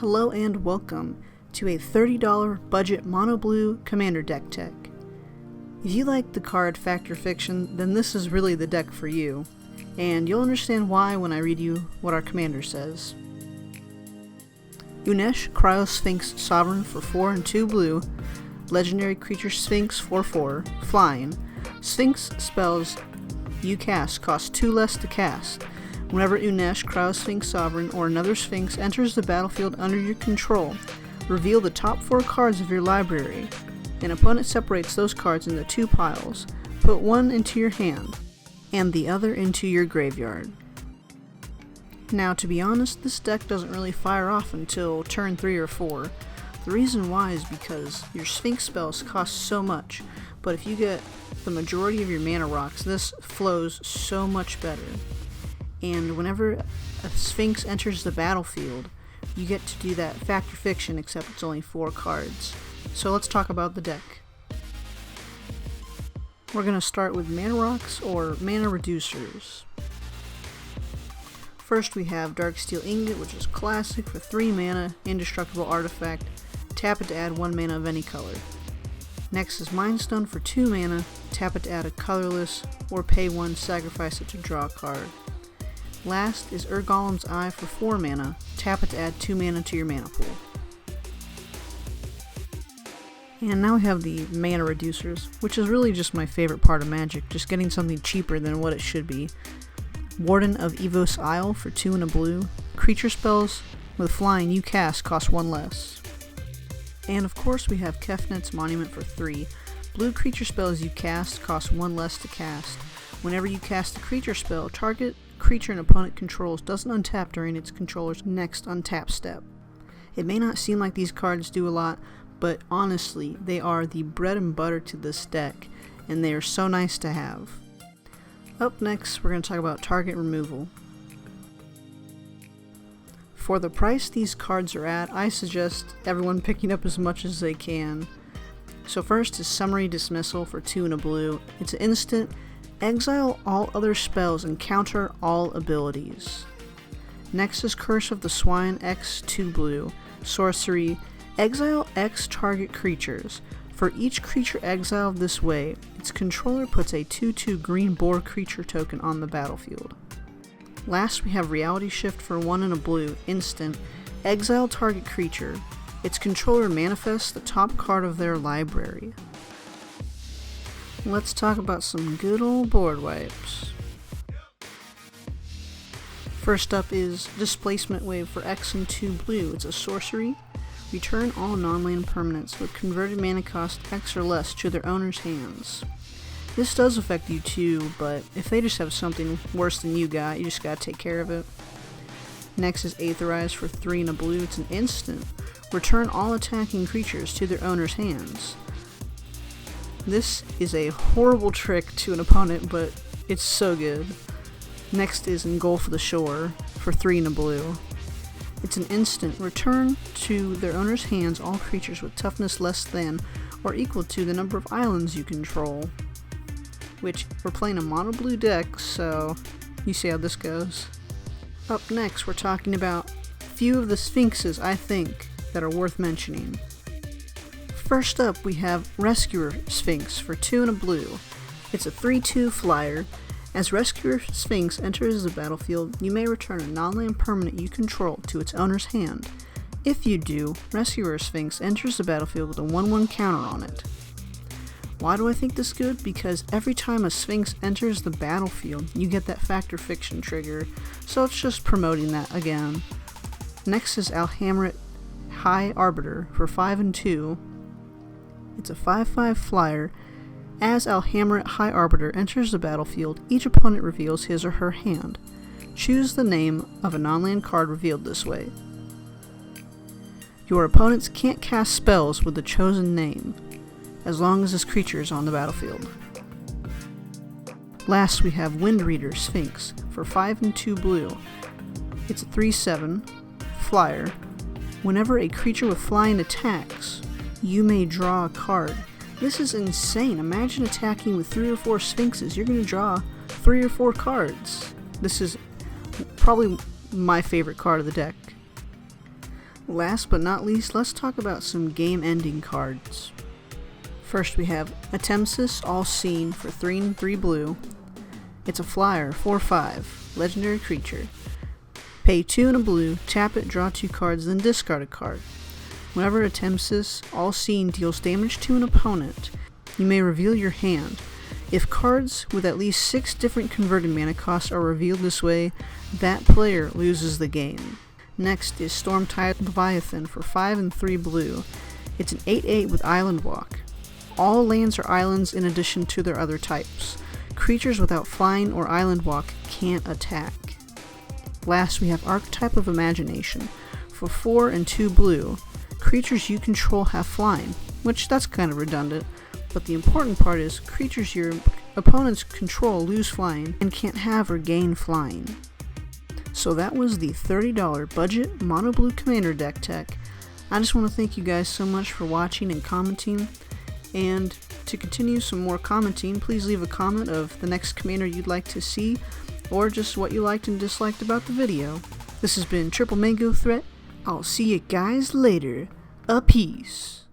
Hello and welcome to a $30 budget mono blue commander deck tech. If you like the card Fact or Fiction, then this is really the deck for you, and you'll understand why when I read you what our commander says. Unesh, Criosphinx Sovereign for 4 and 2 blue, legendary creature Sphinx 4/4, flying. Sphinx spells you cast cost 2 less to cast. Whenever Unesh, Criosphinx Sovereign, or another Sphinx enters the battlefield under your control, reveal the top 4 cards of your library. An opponent separates those cards into 2 piles. Put one into your hand, and the other into your graveyard. Now, to be honest, this deck doesn't really fire off until turn 3 or 4. The reason why is because your Sphinx spells cost so much, but if you get the majority of your mana rocks, this flows so much better. And whenever a Sphinx enters the battlefield, you get to do that Fact or Fiction, except it's only 4 cards. So let's talk about the deck. We're going to start with mana rocks or mana reducers. First we have Darksteel Ingot, which is classic for 3 mana, indestructible artifact. Tap it to add 1 mana of any color. Next is Mind Stone for 2 mana, tap it to add a colorless, or pay 1, sacrifice it to draw a card. Last is Golem's Eye for 4 mana, tap it to add 2 mana to your mana pool. And now we have the mana reducers, which is really just my favorite part of Magic, just getting something cheaper than what it should be. Warden of Evos Isle for 2 and a blue, creature spells with flying you cast cost 1 less. And of course we have Kefnet's Monument for 3. Blue creature spells you cast cost 1 less to cast. Whenever you cast a creature spell, target creature an opponent controls doesn't untap during its controller's next untap step. It may not seem like these cards do a lot, but honestly, they are the bread and butter to this deck, and they are so nice to have. Up next, we're going to talk about target removal. For the price these cards are at, I suggest everyone picking up as much as they can. So first is Summary Dismissal for 2 and a blue. It's an instant. Exile all other spells and counter all abilities. Next is Curse of the Swine X 2 blue. Sorcery. Exile X target creatures. For each creature exiled this way, its controller puts a 2/2 green boar creature token on the battlefield. Last we have Reality Shift for 1 and a blue. Instant. Exile target creature. Its controller manifests the top card of their library. Let's talk about some good old board wipes. First up is Displacement Wave for X and 2 blue. It's a sorcery. Return all non-land permanents with converted mana cost X or less to their owner's hands. This does affect you too, but if they just have something worse than you got, you just gotta take care of it. Next is Aetherize for 3 and a blue. It's an instant. Return all attacking creatures to their owner's hands. This is a horrible trick to an opponent, but it's so good. Next is Engulf the Shore for 3 and a blue. It's an instant. Return to their owner's hands all creatures with toughness less than or equal to the number of islands you control. Which, we're playing a mono blue deck, so you see how this goes. Up next, we're talking about a few of the Sphinxes, I think, that are worth mentioning. First up, we have Rescuer Sphinx for 2 and a blue. It's a 3/2 flyer. As Rescuer Sphinx enters the battlefield, you may return a non-land permanent you control to its owner's hand. If you do, Rescuer Sphinx enters the battlefield with a 1/1 counter on it. Why do I think this good? Because every time a Sphinx enters the battlefield, you get that Fact or Fiction trigger, so it's just promoting that again. Next is Alhamrit High Arbiter for 5 and 2. It's a 5/5 flyer. As Alhamrit High Arbiter enters the battlefield, each opponent reveals his or her hand. Choose the name of a non-land card revealed this way. Your opponents can't cast spells with the chosen name, as long as this creature is on the battlefield. Last we have Windreader Sphinx for 5 and 2 blue. It's a 3/7 flyer. Whenever a creature with flying attacks, you may draw a card. This is insane. Imagine attacking with 3 or 4 Sphinxes. You're going to draw 3 or 4 cards. This is probably my favorite card of the deck. Last but not least, let's talk about some game-ending cards. First we have Atemsis, All Seen for 3 and 3 blue. It's a flyer, 4/5, legendary creature. Pay 2 and a blue, tap it, draw 2 cards, then discard a card. Whenever Atemsis, All Seen deals damage to an opponent, you may reveal your hand. If cards with at least 6 different converted mana costs are revealed this way, that player loses the game. Next is Stormtide Leviathan for 5 and 3 blue. It's an 8/8 with Island Walk. All lands are islands in addition to their other types. Creatures without flying or Island Walk can't attack. Last we have Archetype of Imagination. For 4 and 2 blue, creatures you control have flying, which that's kind of redundant, but the important part is creatures your opponents control lose flying and can't have or gain flying. So that was the $30 budget mono blue commander deck tech. I just want to thank you guys so much for watching and commenting, and to continue some more commenting, please leave a comment of the next commander you'd like to see, or just what you liked and disliked about the video. This has been Triple Mango Threat. I'll see you guys later. A peace.